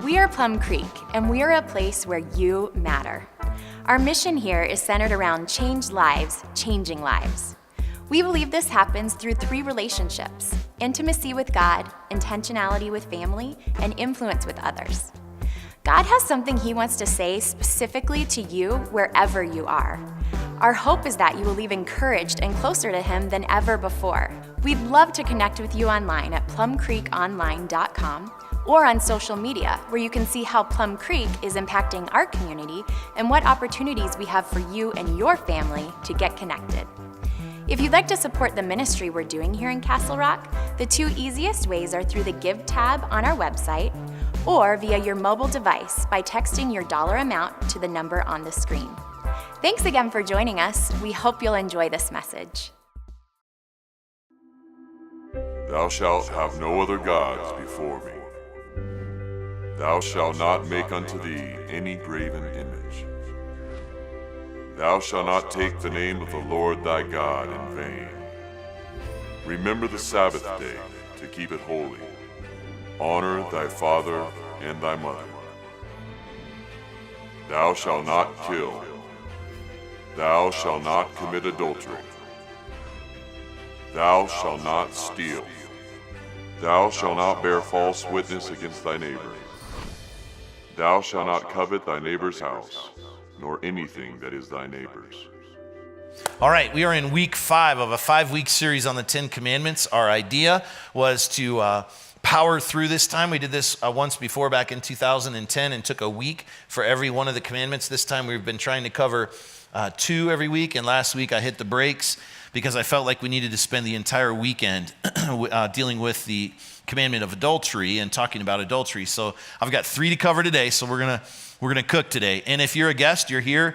We are Plum Creek, and we are a place where you matter. Our mission here is centered around changed lives, changing lives. We believe this happens through 3 relationships: intimacy with God, intentionality with family, and influence with others. God has something He wants to say specifically to you wherever you are. Our hope is that you will leave encouraged and closer to Him than ever before. We'd love to connect with you online at plumcreekonline.com or on social media, where you can see how Plum Creek is impacting our community and what opportunities we have for you and your family to get connected. If you'd like to support the ministry we're doing here in Castle Rock, the 2 easiest ways are through the Give tab on our website or via your mobile device by texting your dollar amount to the number on the screen. Thanks again for joining us. We hope you'll enjoy this message. Thou shalt have no other gods before me. Thou shalt not make unto thee any graven image. Thou shalt not take the name of the Lord thy God in vain. Remember the Sabbath day to keep it holy. Honor thy father and thy mother. Thou shalt not kill. Thou shalt not commit adultery. Thou shalt not steal. Thou shalt not bear false witness against thy neighbor. Thou shalt not covet thy neighbor's house, nor anything that is thy neighbor's. All right, we are in week 5 of a 5-week series on the 10 Commandments. Our idea was to power through this time. We did this once before back in 2010 and took a week for every one of the commandments. This time we've been trying to cover 2 every week, and last week I hit the brakes because I felt like we needed to spend the entire weekend dealing with the commandment of adultery and talking about adultery. So I've got 3 to cover today, so we're gonna cook today. And if you're a guest, you're here,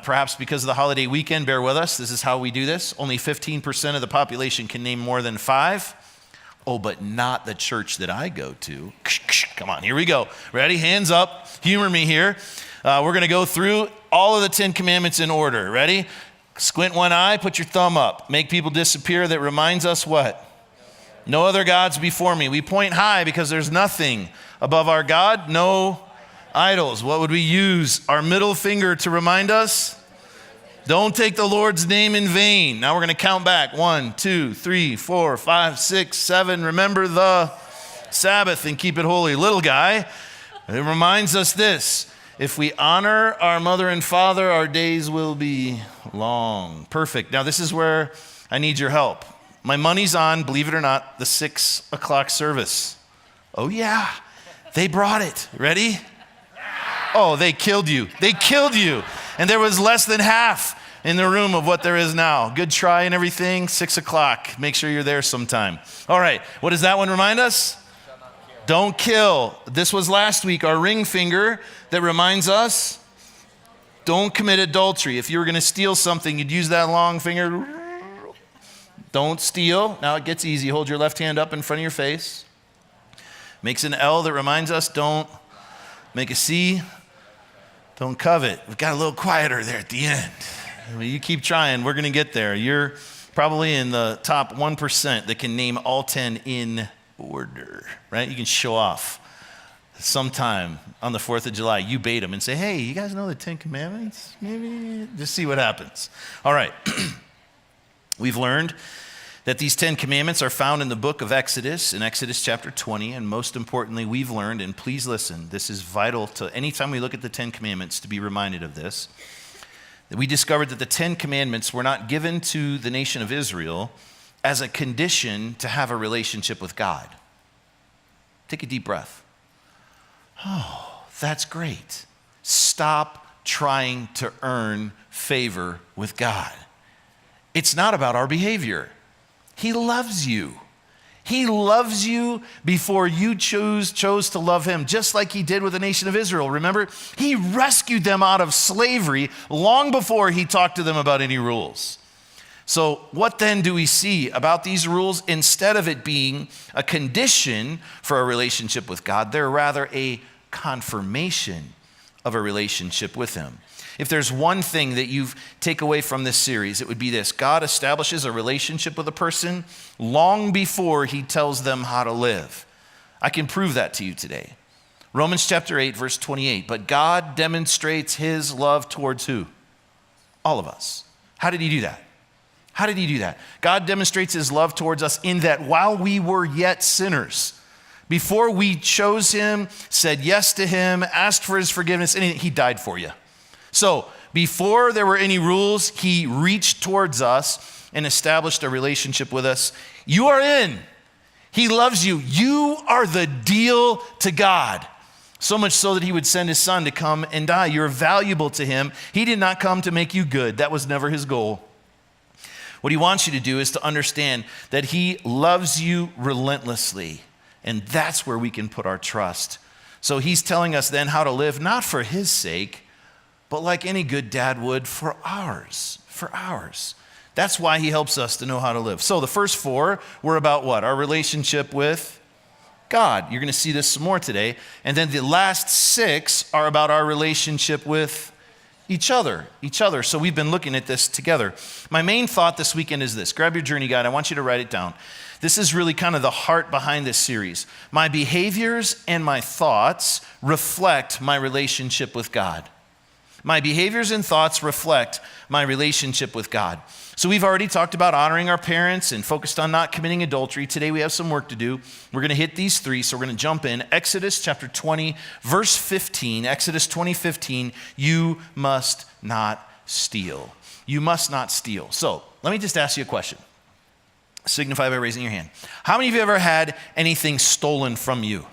perhaps because of the holiday weekend, bear with us. This is how we do this. Only 15% of the population can name more than 5. Oh, but not the church that I go to. Come on, here we go. Ready? Hands up. Humor me here. We're gonna go through all of the 10 commandments in order. Ready? Squint one eye, put your thumb up. Make people disappear. That reminds us what? No other gods before me. We point high because there's nothing above our God. No idols. What would we use? Our middle finger to remind us? Don't take the Lord's name in vain. Now we're going to count back. 1, 2, 3, 4, 5, 6, 7. Remember the Sabbath and keep it holy. Little guy, it reminds us this. If we honor our mother and father, our days will be long. Perfect. Now this is where I need your help. My money's on, believe it or not, the 6 o'clock service. Oh yeah, they brought it. Ready? Oh, they killed you. They killed you. And there was less than half in the room of what there is now. Good try and everything, 6 o'clock. Make sure you're there sometime. All right, what does that one remind us? Don't kill. This was last week, our ring finger that reminds us, don't commit adultery. If you were gonna steal something, you'd use that long finger. Don't steal. Now it gets easy. Hold your left hand up in front of your face. Makes an L that reminds us, don't. Make a C, don't covet. We've got a little quieter there at the end. You keep trying, we're gonna get there. You're probably in the top 1% that can name all 10 in order, right? You can show off sometime on the 4th of July. You bait them and say, hey, you guys know the 10 Commandments? Maybe just see what happens. All right, we've learned that these 10 commandments are found in the book of Exodus, in Exodus chapter 20, and most importantly, we've learned, and please listen, this is vital to anytime we look at the 10 commandments to be reminded of this, that we discovered that the 10 commandments were not given to the nation of Israel as a condition to have a relationship with God. Take a deep breath. Oh, that's great. Stop trying to earn favor with God. It's not about our behavior. He loves you. He loves you before you chose to love him, just like he did with the nation of Israel. Remember, he rescued them out of slavery long before he talked to them about any rules. So what then do we see about these rules? Instead of it being a condition for a relationship with God, they're rather a confirmation of a relationship with him. If there's one thing that you take away from this series, it would be this: God establishes a relationship with a person long before he tells them how to live. I can prove that to you today. Romans chapter 8, verse 28. But God demonstrates his love towards who? All of us. How did he do that? How did he do that? God demonstrates his love towards us in that while we were yet sinners, before we chose him, said yes to him, asked for his forgiveness, and he died for you. So before there were any rules, he reached towards us and established a relationship with us. You are in. He loves you. You are the deal to God. So much so that he would send his son to come and die. You're valuable to him. He did not come to make you good. That was never his goal. What he wants you to do is to understand that he loves you relentlessly. And that's where we can put our trust. So he's telling us then how to live, not for his sake, but like any good dad would, for ours. For ours. That's why he helps us to know how to live. So the first four were about what? Our relationship with God. You're going to see this some more today. And then the last six are about our relationship with each other. So we've been looking at this together. My main thought this weekend is this. Grab your journey guide. I want you to write it down. This is really kind of the heart behind this series. My behaviors and my thoughts reflect my relationship with God. My behaviors and thoughts reflect my relationship with God. So we've already talked about honoring our parents and focused on not committing adultery. Today we have some work to do. We're going to hit these three, so we're going to jump in. Exodus chapter 20, verse 15. Exodus 20:15. You must not steal. You must not steal. So let me just ask you a question. Signify by raising your hand. How many of you ever had anything stolen from you?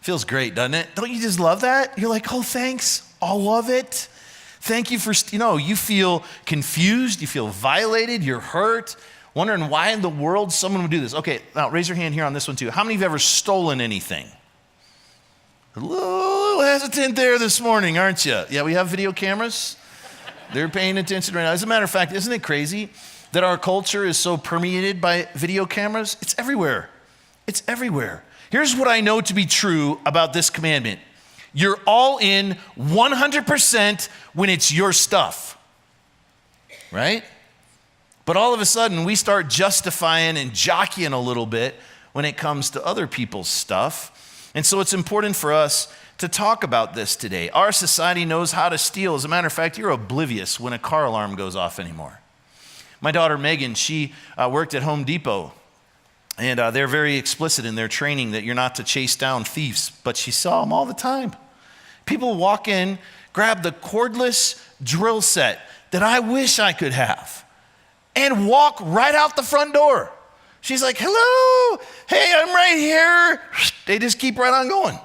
Feels great, doesn't it? Don't you just love that? You're like, oh, thanks. All of it. Thank you for, you feel confused, you feel violated, you're hurt, wondering why in the world someone would do this. Okay, now raise your hand here on this one too. How many of you have ever stolen anything? A little hesitant there this morning, aren't you? Yeah, we have video cameras. They're paying attention right now. As a matter of fact, isn't it crazy that our culture is so permeated by video cameras? It's everywhere. It's everywhere. Here's what I know to be true about this commandment. You're all in 100% when it's your stuff, right? But all of a sudden, we start justifying and jockeying a little bit when it comes to other people's stuff. And so it's important for us to talk about this today. Our society knows how to steal. As a matter of fact, you're oblivious when a car alarm goes off anymore. My daughter Megan, she worked at Home Depot. And they're very explicit in their training that you're not to chase down thieves, but she saw them all the time. People walk in, grab the cordless drill set that I wish I could have, and walk right out the front door. She's like, hello, hey, I'm right here. They just keep right on going.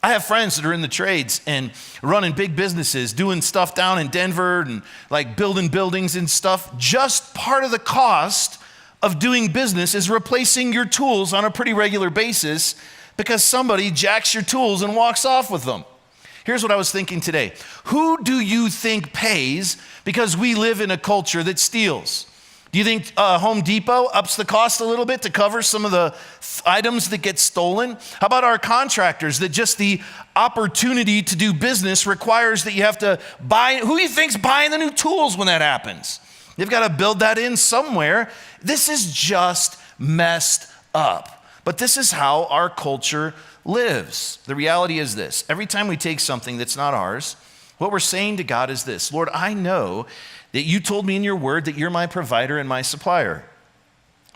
I have friends that are in the trades and running big businesses, doing stuff down in Denver and like building buildings and stuff. Just part of the cost of doing business is replacing your tools on a pretty regular basis because somebody jacks your tools and walks off with them. Here's what I was thinking today. Who do you think pays because we live in a culture that steals? Do you think Home Depot ups the cost a little bit to cover some of the items that get stolen? How about our contractors that just the opportunity to do business requires that you have to buy? Who do you think's buying the new tools when that happens? They've got to build that in somewhere. This is just messed up. But this is how our culture lives. The reality is this. Every time we take something that's not ours, what we're saying to God is this. Lord, I know that you told me in your word that you're my provider and my supplier.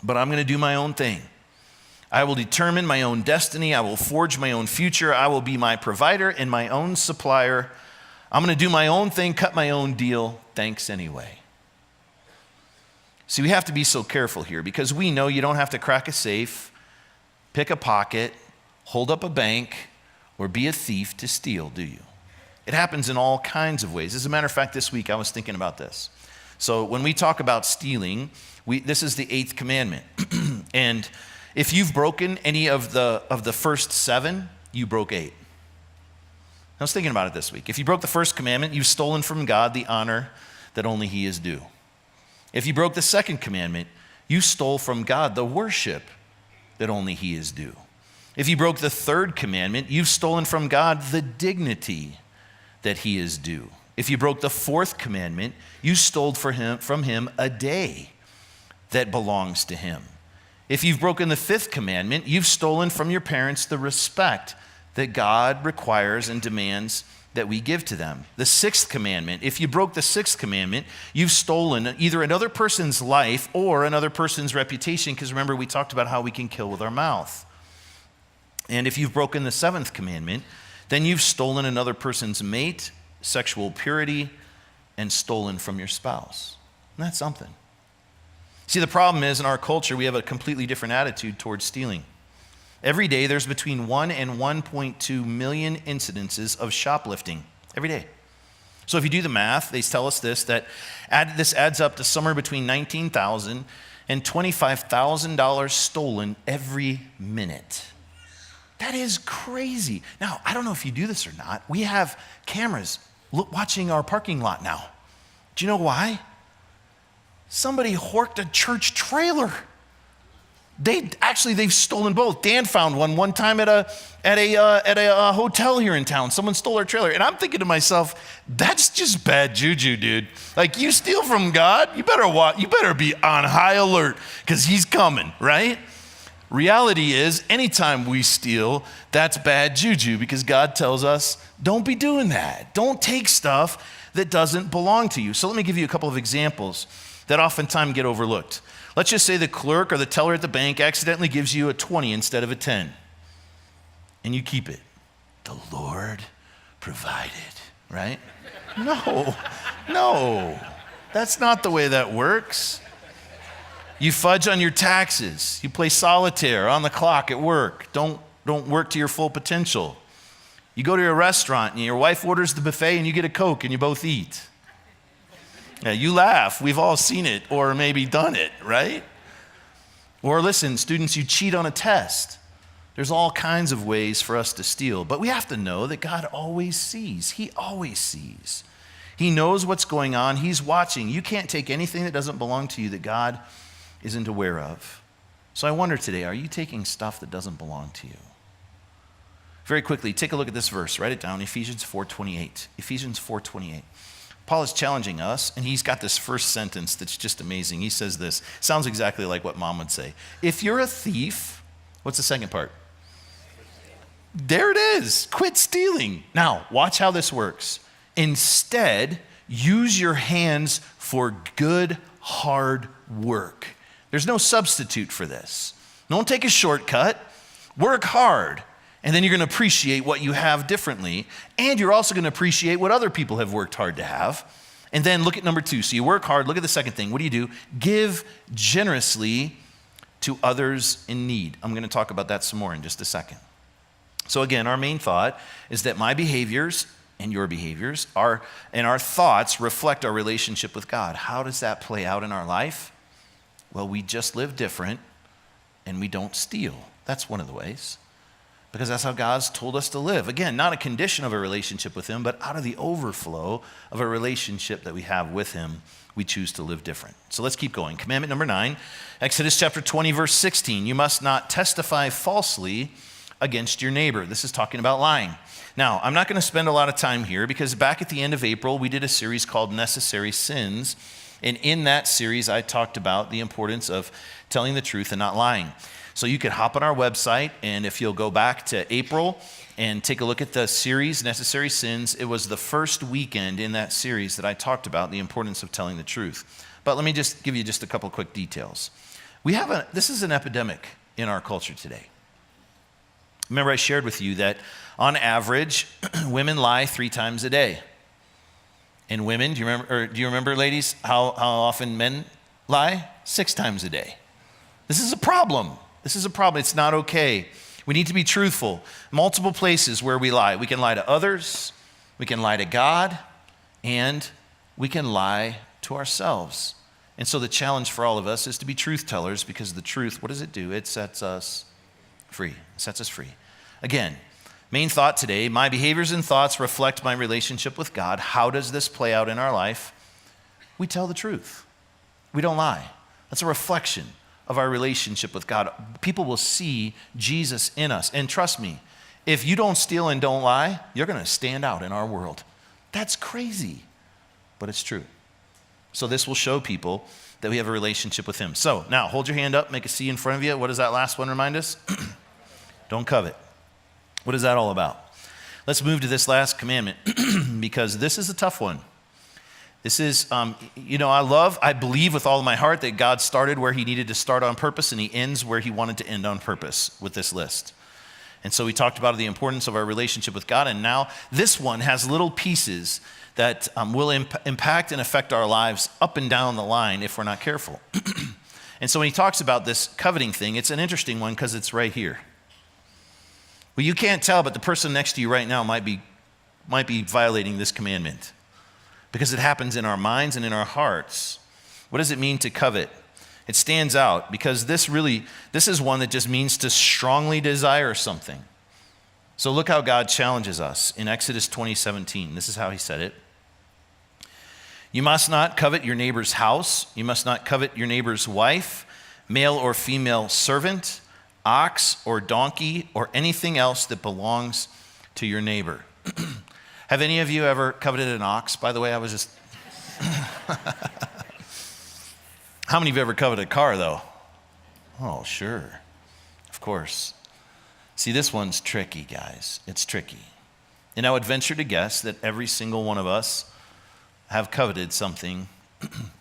But I'm going to do my own thing. I will determine my own destiny. I will forge my own future. I will be my provider and my own supplier. I'm going to do my own thing, cut my own deal. Thanks anyway. See, we have to be so careful here because we know you don't have to crack a safe, pick a pocket, hold up a bank, or be a thief to steal, do you? It happens in all kinds of ways. As a matter of fact, this week I was thinking about this. So when we talk about stealing, this is the 8th commandment. And if you've broken any of the first 7, you broke 8. I was thinking about it this week. If you broke the first commandment, you've stolen from God the honor that only he is due. If you broke the 2nd commandment, you stole from God the worship that only he is due. If you broke the 3rd commandment, you've stolen from God the dignity that he is due. If you broke the 4th commandment, you stole from him a day that belongs to him. If you've broken the 5th commandment, you've stolen from your parents the respect that God requires and demands that we give to them. The 6th commandment, if you broke the 6th commandment, you've stolen either another person's life or another person's reputation, because remember, we talked about how we can kill with our mouth. And if you've broken the 7th commandment, then you've stolen another person's mate, sexual purity, and stolen from your spouse. And that's something. See, the problem is in our culture, we have a completely different attitude towards stealing. Every day, there's between 1 and 1.2 million incidences of shoplifting. Every day. So if you do the math, they tell us this adds up to somewhere between $19,000 and $25,000 stolen every minute. That is crazy. Now, I don't know if you do this or not. We have cameras watching our parking lot now. Do you know why? Somebody horked a church trailer. They've stolen both. Dan found one time at a hotel here in town. Someone stole our trailer. And I'm thinking to myself, that's just bad juju, dude. Like, you steal from God, you better be on high alert, because he's coming, right? Reality is, anytime we steal, that's bad juju, because God tells us, don't be doing that. Don't take stuff that doesn't belong to you. So let me give you a couple of examples that oftentimes get overlooked. Let's just say the clerk or the teller at the bank accidentally gives you a 20 instead of a 10, and you keep it. The Lord provided, right? No, that's not the way that works. You fudge on your taxes. You play solitaire on the clock at work. Don't work to your full potential. You go to a restaurant and your wife orders the buffet and you get a Coke and you both eat. Now, you laugh. We've all seen it or maybe done it, right? Or listen, students, you cheat on a test. There's all kinds of ways for us to steal, but we have to know that God always sees. He always sees. He knows what's going on. He's watching. You can't take anything that doesn't belong to you that God isn't aware of. So I wonder today, are you taking stuff that doesn't belong to you? Very quickly, take a look at this verse. Write it down, Ephesians 4:28. Ephesians 4:28. Paul is challenging us, and he's got this first sentence that's just amazing. He says this. Sounds exactly like what mom would say. If you're a thief, what's the second part? There it is. Quit stealing. Now, watch how this works. Instead, use your hands for good, hard work. There's no substitute for this. Don't take a shortcut. Work hard. And then you're going to appreciate what you have differently. And you're also going to appreciate what other people have worked hard to have. And then look at number 2. So you work hard. Look at the second thing. What do? Give generously to others in need. I'm going to talk about that some more in just a second. So again, our main thought is that my behaviors and your behaviors and our thoughts reflect our relationship with God. How does that play out in our life? Well, we just live different and we don't steal. That's one of the ways. Because that's how God's told us to live. Again, not a condition of a relationship with him, but out of the overflow of a relationship that we have with him, we choose to live different. So let's keep going. Commandment number 9, Exodus chapter 20, verse 16. You must not testify falsely against your neighbor. This is talking about lying. Now, I'm not going to spend a lot of time here because back at the end of April, we did a series called Necessary Sins. And in that series, I talked about the importance of telling the truth and not lying. So you could hop on our website, and if you'll go back to April and take a look at the series, Necessary Sins, it was the first weekend in that series that I talked about the importance of telling the truth. But let me just give you just a couple quick details. This is an epidemic in our culture today. Remember I shared with you that on average, women lie 3 times a day. And women, do you remember, ladies, how often men lie? 6 times a day. This is a problem. This is a problem. It's not okay. We need to be truthful. Multiple places where we lie. We can lie to others, we can lie to God, and we can lie to ourselves. And so the challenge for all of us is to be truth tellers, because the truth, what does it do? It sets us free. It sets us free. Again, main thought today, my behaviors and thoughts reflect my relationship with God. How does this play out in our life? We tell the truth. We don't lie. That's a reflection of our relationship with God. People will see Jesus in us. And trust me, if you don't steal and don't lie, you're going to stand out in our world. That's crazy, but it's true. So this will show people that we have a relationship with him. So now hold your hand up, make a C in front of you. What does that last one remind us? Don't covet. What is that all about? Let's move to this last commandment because this is a tough one. This is, I believe with all of my heart that God started where he needed to start on purpose and he ends where he wanted to end on purpose with this list. And so we talked about the importance of our relationship with God, and now this one has little pieces that will impact and affect our lives up and down the line if we're not careful. And so when he talks about this coveting thing, it's an interesting one because it's right here. Well, you can't tell, but the person next to you right now might be violating this commandment because it happens in our minds and in our hearts. What does it mean to covet? It stands out because this is one that just means to strongly desire something. So look how God challenges us in Exodus 20:17. This is how he said it. You must not covet your neighbor's house. You must not covet your neighbor's wife, male or female servant, ox or donkey, or anything else that belongs to your neighbor. Have any of you ever coveted an ox? By the way, I was just... How many of you ever coveted a car, though? Oh, sure. Of course. See, this one's tricky, guys. It's tricky. And I would venture to guess that every single one of us have coveted something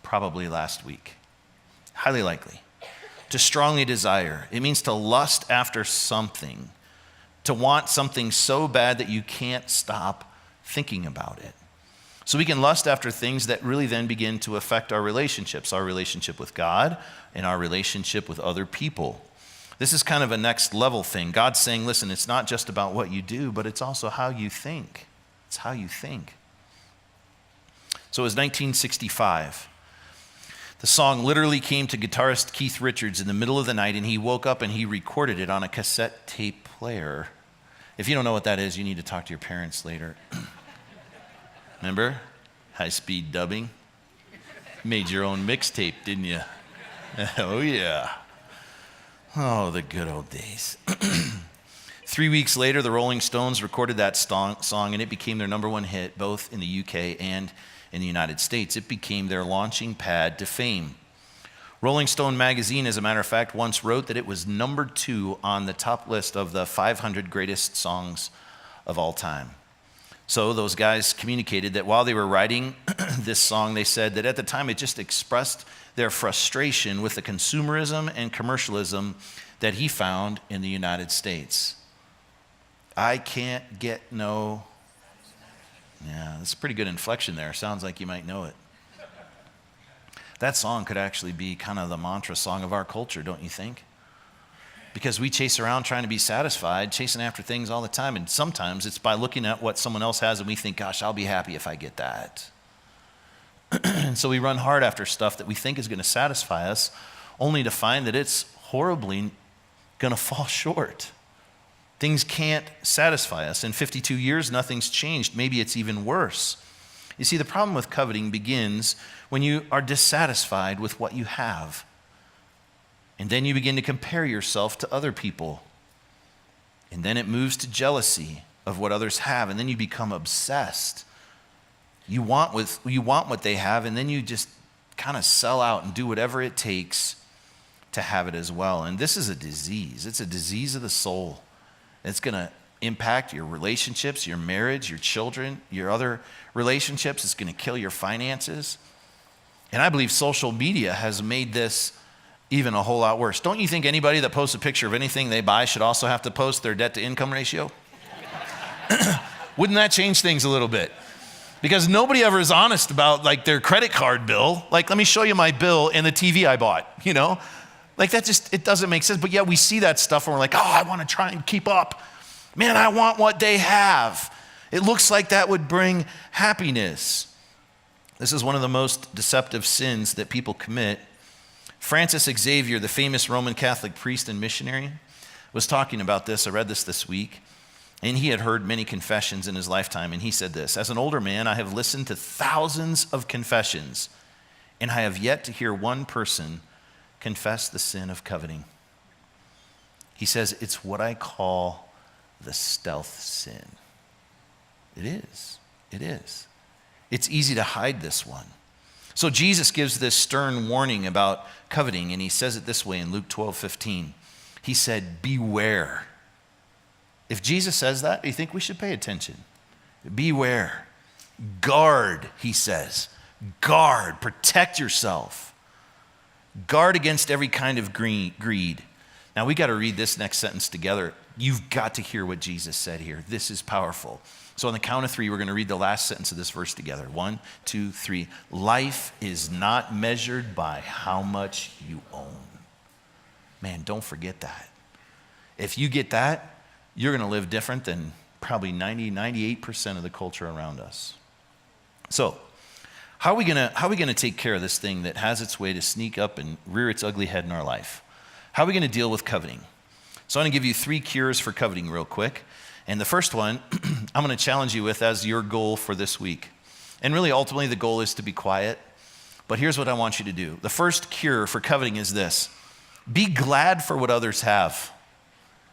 probably last week. Highly likely. To strongly desire. It means to lust after something. To want something so bad that you can't stop thinking about it. So we can lust after things that really then begin to affect our relationships, our relationship with God and our relationship with other people. This is kind of a next level thing. God's saying, listen, it's not just about what you do, but it's also how you think. It's how you think. So it was 1965. The song literally came to guitarist Keith Richards in the middle of the night, and he woke up and he recorded it on a cassette tape player. If you don't know what that is, you need to talk to your parents later. Remember? High-speed dubbing. Made your own mixtape, didn't you? Oh, yeah. Oh, the good old days. 3 weeks later, the Rolling Stones recorded that song, and it became their number one hit, both in the UK and in the United States. It became their launching pad to fame. Rolling Stone magazine, as a matter of fact, once wrote that it was number 2 on the top list of the 500 greatest songs of all time. So those guys communicated that while they were writing this song, they said that at the time it just expressed their frustration with the consumerism and commercialism that he found in the United States. I can't get no... Yeah, that's a pretty good inflection there. Sounds like you might know it. That song could actually be kind of the mantra song of our culture, don't you think? Because we chase around trying to be satisfied, chasing after things all the time. And sometimes it's by looking at what someone else has and we think, gosh, I'll be happy if I get that. And so we run hard after stuff that we think is going to satisfy us, only to find that it's horribly going to fall short. Things can't satisfy us. In 52 years, nothing's changed. Maybe it's even worse. You see, the problem with coveting begins when you are dissatisfied with what you have. And then you begin to compare yourself to other people. And then it moves to jealousy of what others have. And then you become obsessed. You want what they have, and then you just kind of sell out and do whatever it takes to have it as well. And this is a disease. It's a disease of the soul. It's going to impact your relationships, your marriage, your children, your other relationships. It's going to kill your finances. And I believe social media has made this even a whole lot worse. Don't you think anybody that posts a picture of anything they buy should also have to post their debt-to-income ratio? Wouldn't that change things a little bit? Because nobody ever is honest about like their credit card bill. Like, let me show you my bill and the TV I bought, you know? Like that just, it doesn't make sense. But yet we see that stuff and we're like, oh, I want to try and keep up. Man, I want what they have. It looks like that would bring happiness. This is one of the most deceptive sins that people commit. Francis Xavier, the famous Roman Catholic priest and missionary, was talking about this. I read this week. And he had heard many confessions in his lifetime. And he said this: as an older man, I have listened to thousands of confessions, and I have yet to hear one person confess the sin of coveting. He says, it's what I call the stealth sin. It is. It is. It's easy to hide this one. So Jesus gives this stern warning about coveting, and he says it this way in Luke 12:15. He said, beware. If Jesus says that, you think we should pay attention. Beware. Guard, he says. Guard, protect yourself. Guard against every kind of greed. Now we got to read this next sentence together. You've got to hear what Jesus said here. This is powerful. So on the count of three, we're going to read the last sentence of this verse together. 1, 2, 3. Life is not measured by how much you own. Man, don't forget that. If you get that, you're going to live different than probably 98% of the culture around us. So, how are we going to take care of this thing that has its way to sneak up and rear its ugly head in our life? How are we going to deal with coveting? So I'm going to give you 3 cures for coveting real quick. And the first one, I'm going to challenge you with as your goal for this week. And really, ultimately, the goal is to be quiet. But here's what I want you to do. The first cure for coveting is this. Be glad for what others have.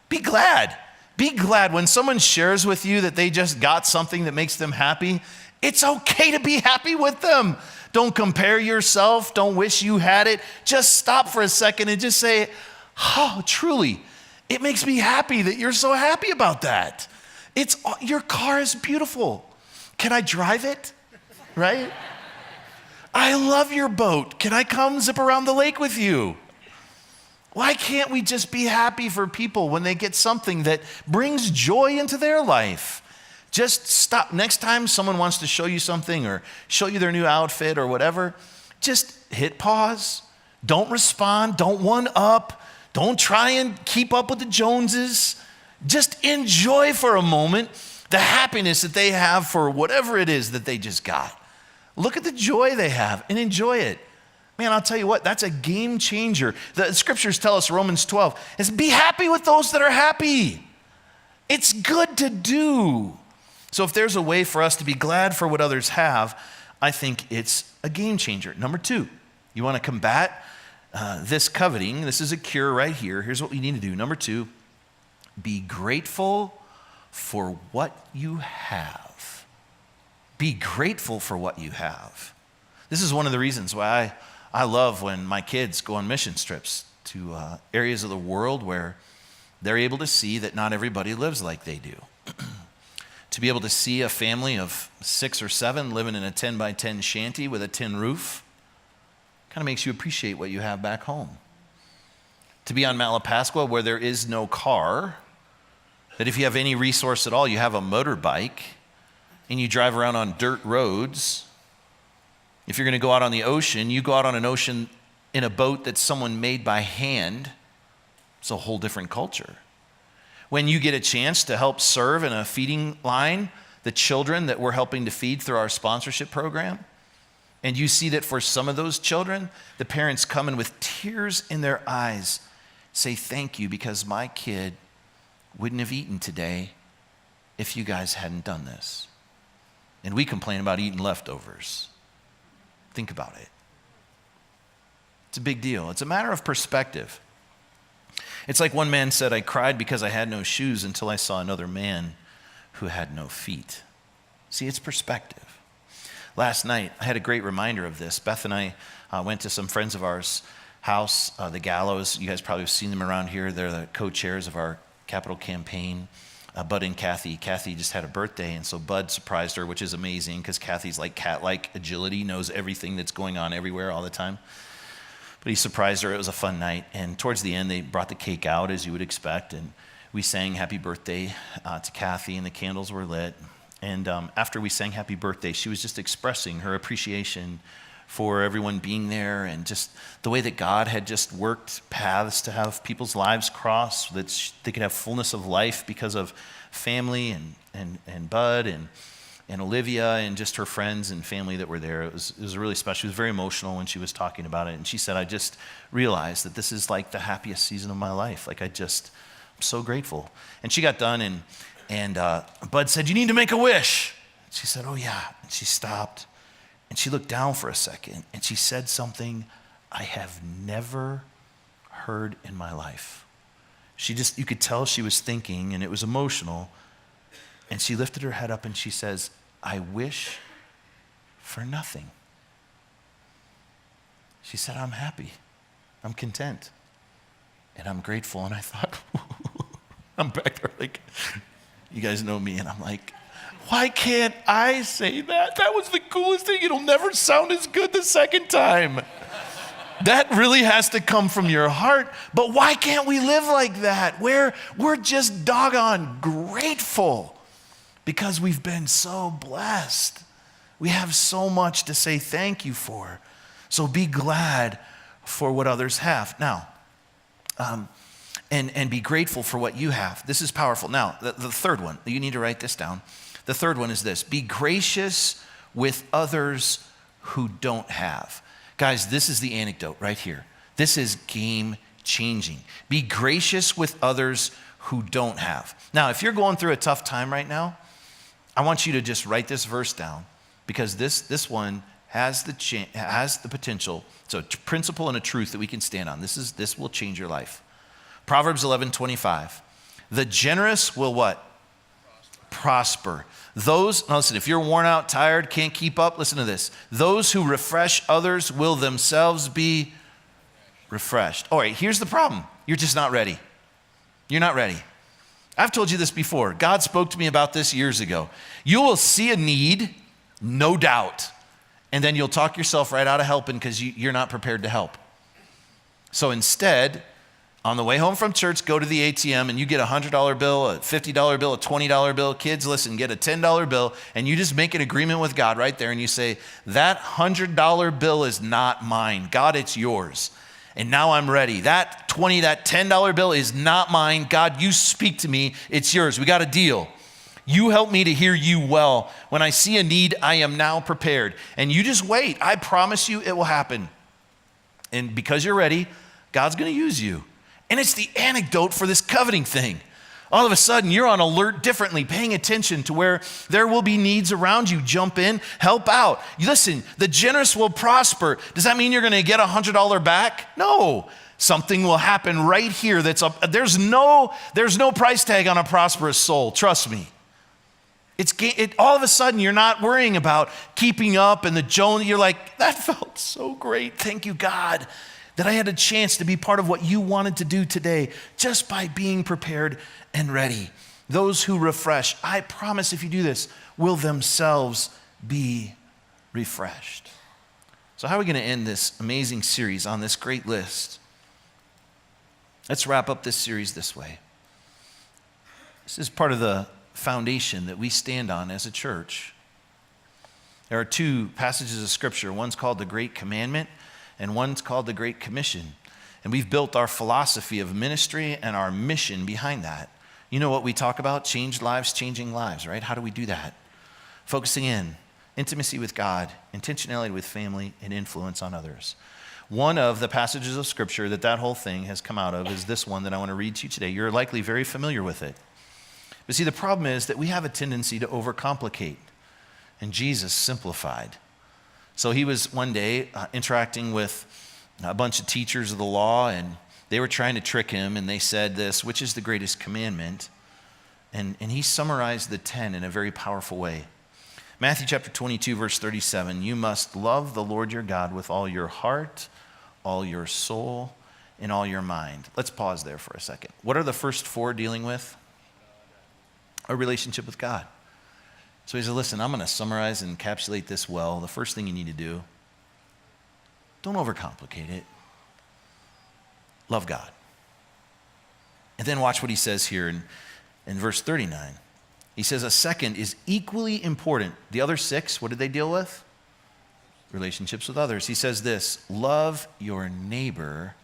Be glad. Be glad when someone shares with you that they just got something that makes them happy. It's okay to be happy with them. Don't compare yourself. Don't wish you had it. Just stop for a second and just say, oh, truly, it makes me happy that you're so happy about that. Your car is beautiful. Can I drive it? Right? I love your boat. Can I come zip around the lake with you? Why can't we just be happy for people when they get something that brings joy into their life? Just stop. Next time someone wants to show you something or show you their new outfit or whatever, just hit pause. Don't respond. Don't one up. Don't try and keep up with the Joneses. Just enjoy for a moment the happiness that they have for whatever it is that they just got. Look at the joy they have and enjoy it. Man, I'll tell you what, that's a game changer. The scriptures tell us, Romans 12, is be happy with those that are happy. It's good to do. So if there's a way for us to be glad for what others have, I think it's a game changer. Number 2, you want to combat this coveting. This is a cure right here. Here's what we need to do. Number 2, be grateful for what you have. Be grateful for what you have. This is one of the reasons why I love when my kids go on mission trips to areas of the world where they're able to see that not everybody lives like they do. To be able to see a family of 6 or 7 living in a 10 by 10 shanty with a tin roof kind of makes you appreciate what you have back home. To be on Malapascua where there is no car, that if you have any resource at all, you have a motorbike and you drive around on dirt roads. If you're going to go out on the ocean, you go out on an ocean in a boat that someone made by hand. It's a whole different culture. When you get a chance to help serve in a feeding line, the children that we're helping to feed through our sponsorship program, and you see that for some of those children, the parents come in with tears in their eyes, say thank you because my kid wouldn't have eaten today if you guys hadn't done this. And we complain about eating leftovers. Think about it. It's a big deal. It's a matter of perspective. It's like one man said, I cried because I had no shoes until I saw another man who had no feet. See, it's perspective. Last night, I had a great reminder of this. Beth and I went to some friends of ours' house, the Gallows. You guys probably have seen them around here. They're the co-chairs of our capital campaign. Bud and Kathy. Kathy just had a birthday, and so Bud surprised her, which is amazing because Kathy's like cat-like agility, knows everything that's going on everywhere all the time. But he surprised her. It was a fun night. And towards the end, they brought the cake out, as you would expect, and we sang happy birthday to Kathy, and the candles were lit. And after we sang happy birthday, she was just expressing her appreciation for everyone being there and just the way that God had just worked paths to have people's lives cross, that they could have fullness of life because of family and Bud and Olivia and just her friends and family that were there. It was really special. She was very emotional when she was talking about it. And she said, I just realized that this is like the happiest season of my life. Like I'm so grateful. And she got done and Bud said, you need to make a wish. She said, oh yeah. And she stopped and she looked down for a second and she said something I have never heard in my life. You could tell she was thinking and it was emotional. And she lifted her head up and she says, I wish for nothing. She said, I'm happy. I'm content. And I'm grateful. And I thought, I'm back there like, you guys know me. And I'm like, why can't I say that? That was the coolest thing. It'll never sound as good the second time. That really has to come from your heart. But why can't we live like that? Where we're just doggone grateful because we've been so blessed. We have so much to say thank you for. So be glad for what others have. Now, and be grateful for what you have. This is powerful. Now, the third one, you need to write this down. The third one is this: be gracious with others who don't have. Guys, this is the anecdote right here. This is game changing. Be gracious with others who don't have. Now, if you're going through a tough time right now, I want you to just write this verse down, because this one has the potential. It's a principle and a truth that we can stand on. This will change your life. Proverbs 11:25. The generous will what? Prosper. Now listen, if you're worn out, tired, can't keep up, listen to this. Those who refresh others will themselves be refreshed. All right, here's the problem. You're just not ready. You're not ready. I've told you this before. God spoke to me about this years ago. You will see a need, no doubt, and then you'll talk yourself right out of helping because you're not prepared to help. So instead, on the way home from church, go to the ATM and you get a $100 bill, a $50 bill, a $20 bill. Kids, listen, get a $10 bill, and you just make an agreement with God right there, and you say, that $100 bill is not mine. God, it's yours. And now I'm ready. That $10 bill is not mine. God, you speak to me. It's yours. We got a deal. You help me to hear you well. When I see a need, I am now prepared. And you just wait. I promise you it will happen. And because you're ready, God's going to use you. And it's the antidote for this coveting thing. All of a sudden, you're on alert differently, paying attention to where there will be needs around you. Jump in, help out. Listen, the generous will prosper. Does that mean you're going to get $100 back? No. Something will happen right here that's up. There's no price tag on a prosperous soul. Trust me. All of a sudden, you're not worrying about keeping up and the Joan. You're like, that felt so great. Thank you, God, that I had a chance to be part of what you wanted to do today just by being prepared and ready. Those who refresh, I promise if you do this, will themselves be refreshed. So how are we going to end this amazing series on this great list? Let's wrap up this series this way. This is part of the foundation that we stand on as a church. There are two passages of Scripture. One's called the Great Commandment, and one's called the Great Commission. And we've built our philosophy of ministry and our mission behind that. You know what we talk about? Changed lives, changing lives, right? How do we do that? Focusing in, intimacy with God, intentionality with family, and influence on others. One of the passages of Scripture that whole thing has come out of is this one that I want to read to you today. You're likely very familiar with it. But see, the problem is that we have a tendency to overcomplicate, and Jesus simplified. So he was one day interacting with a bunch of teachers of the law, and they were trying to trick him, and they said this, which is the greatest commandment? And he summarized the 10 in a very powerful way. Matthew chapter 22, verse 37, you must love the Lord your God with all your heart, all your soul, and all your mind. Let's pause there for a second. What are the first four dealing with? A relationship with God. So he said, listen, I'm going to summarize and encapsulate this well. The first thing you need to do, don't overcomplicate it. Love God. And then watch what he says here in verse 39. He says a second is equally important. The other six, what did they deal with? Relationships with others. He says this, love your neighbor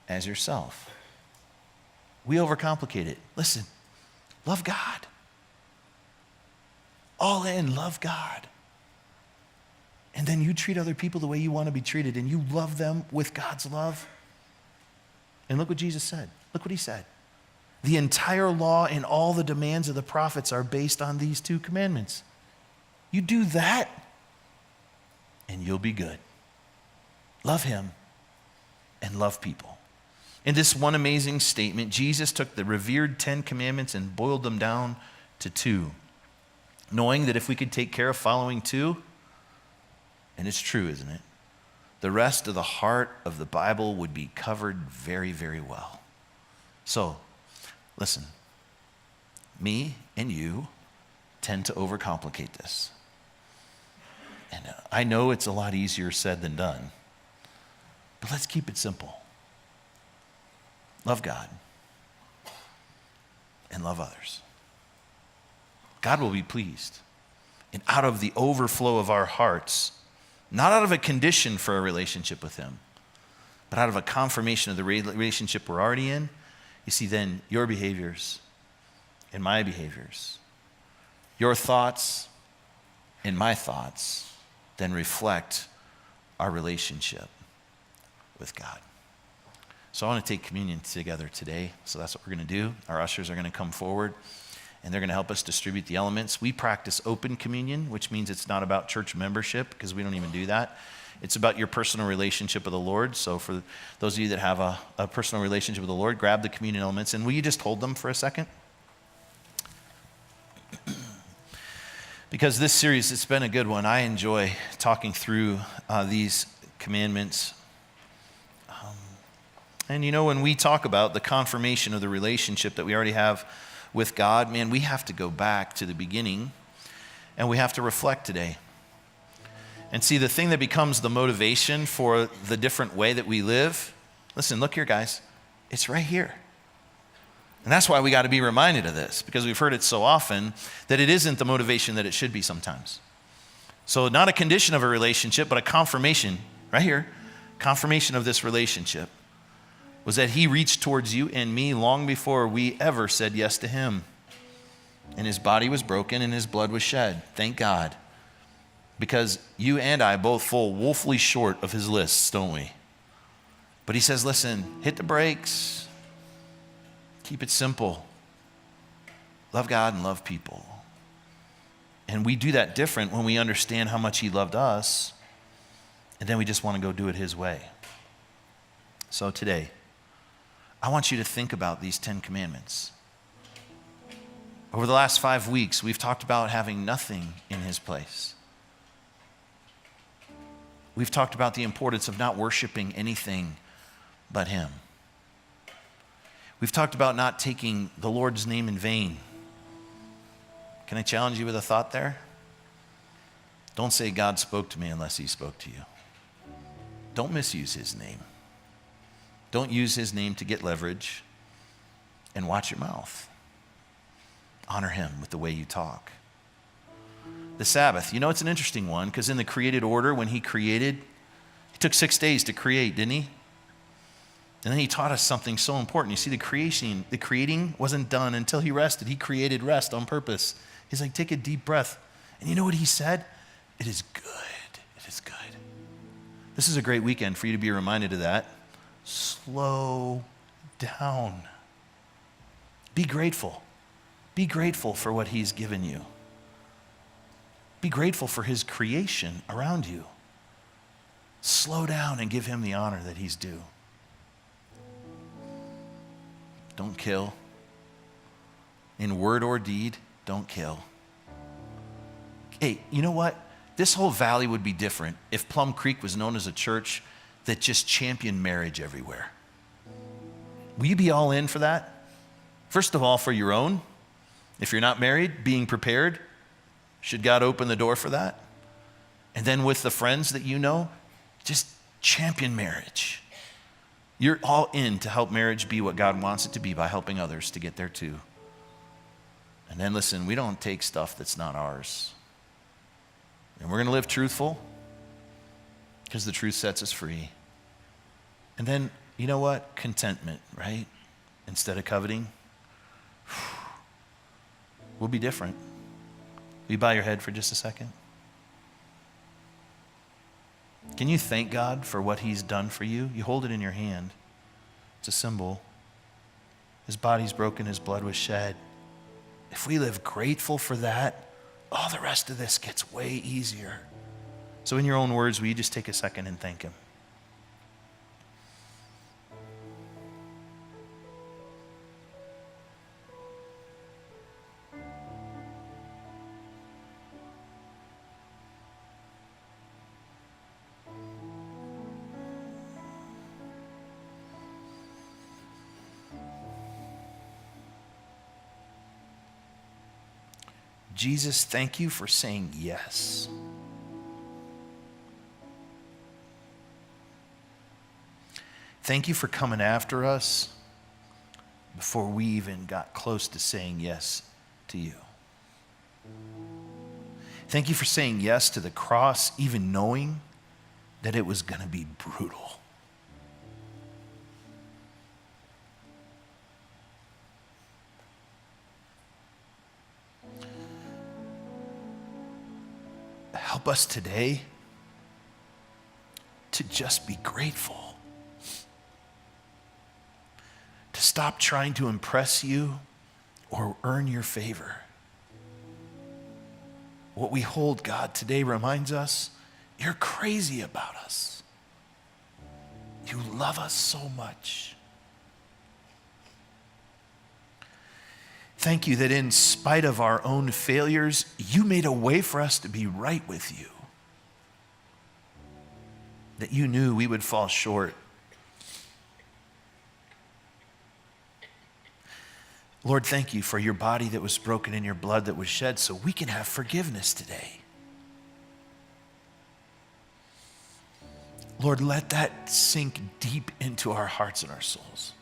as yourself. We overcomplicate it. Listen, love God. All in, love God. And then you treat other people the way you want to be treated, and you love them with God's love. And look what Jesus said. Look what he said. The entire law and all the demands of the prophets are based on these two commandments. You do that, and you'll be good. Love him and love people. In this one amazing statement, Jesus took the revered 10 commandments and boiled them down to 2. Knowing that if we could take care of following 2, and it's true, isn't it? the rest of the heart of the Bible would be covered very, very well. So, listen, me and you tend to overcomplicate this. And I know it's a lot easier said than done, but let's keep it simple. Love God and love others. God will be pleased. And out of the overflow of our hearts, not out of a condition for a relationship with him, but out of a confirmation of the relationship we're already in, you see then your behaviors and my behaviors, your thoughts and my thoughts then reflect our relationship with God. So I want to take communion together today. So that's what we're going to do. Our ushers are going to come forward and they're going to help us distribute the elements. We practice open communion, which means it's not about church membership because we don't even do that. It's about your personal relationship with the Lord. So for those of you that have a personal relationship with the Lord, grab the communion elements. And will you just hold them for a second? Because this series, it's been a good one. I enjoy talking through these commandments. And you know, when we talk about the confirmation of the relationship that we already have with God, man, we have to go back to the beginning and we have to reflect today. And see, the thing that becomes the motivation for the different way that we live, listen, look here, guys, it's right here. And that's why we got to be reminded of this, because we've heard it so often that it isn't the motivation that it should be sometimes. So not a condition of a relationship, but a confirmation, right here, confirmation of this relationship was that he reached towards you and me long before we ever said yes to him. And his body was broken and his blood was shed. Thank God. Because you and I both fall woefully short of his lists, don't we? But he says, listen, hit the brakes. Keep it simple. Love God and love people. And we do that different when we understand how much he loved us, and then we just want to go do it his way. So today, I want you to think about these 10 commandments. Over the last 5 weeks, we've talked about having nothing in his place. We've talked about the importance of not worshiping anything but him. We've talked about not taking the Lord's name in vain. Can I challenge you with a thought there? Don't say God spoke to me unless he spoke to you. Don't misuse his name. Don't use his name to get leverage, and watch your mouth. Honor him with the way you talk. The Sabbath, you know, it's an interesting one because in the created order, when he created, he took 6 days to create, didn't he? And then he taught us something so important. You see, the creating wasn't done until he rested. He created rest on purpose. He's like, take a deep breath. And you know what he said? It is good. It is good. This is a great weekend for you to be reminded of that. Slow down. Be grateful. Be grateful for what he's given you. Be grateful for his creation around you. Slow down and give him the honor that he's due. Don't kill. In word or deed, don't kill. Hey, you know what? This whole valley would be different if Plum Creek was known as a church that just championed marriage everywhere. Will you be all in for that? First of all, for your own. If you're not married, being prepared. Should God open the door for that? And then with the friends that you know, just champion marriage. You're all in to help marriage be what God wants it to be by helping others to get there too. And then listen, we don't take stuff that's not ours. And we're going to live truthful because the truth sets us free. And then, you know what? Contentment, right? Instead of coveting. We'll be different. Will you bow your head for just a second? Can you thank God for what he's done for you? You hold it in your hand. It's a symbol. His body's broken, his blood was shed. If we live grateful for that, all the rest of this gets way easier. So in your own words, will you just take a second and thank him? Jesus, thank you for saying yes. Thank you for coming after us before we even got close to saying yes to you. Thank you for saying yes to the cross, even knowing that it was going to be brutal. Help us today to just be grateful. To stop trying to impress you or earn your favor. What we hold, God, today reminds us you're crazy about us. You love us so much. Thank you that in spite of our own failures, you made a way for us to be right with you. That you knew we would fall short. Lord, thank you for your body that was broken and your blood that was shed so we can have forgiveness today. Lord, let that sink deep into our hearts and our souls.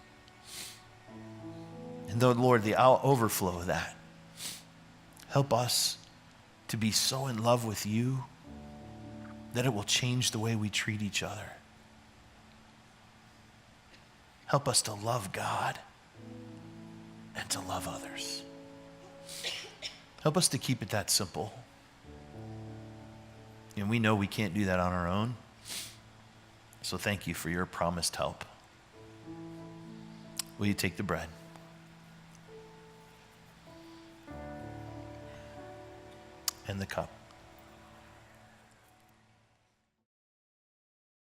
And though, Lord, the overflow of that, help us to be so in love with you that it will change the way we treat each other. Help us to love God and to love others. Help us to keep it that simple. And we know we can't do that on our own. So thank you for your promised help. Will you take the bread? And the cup.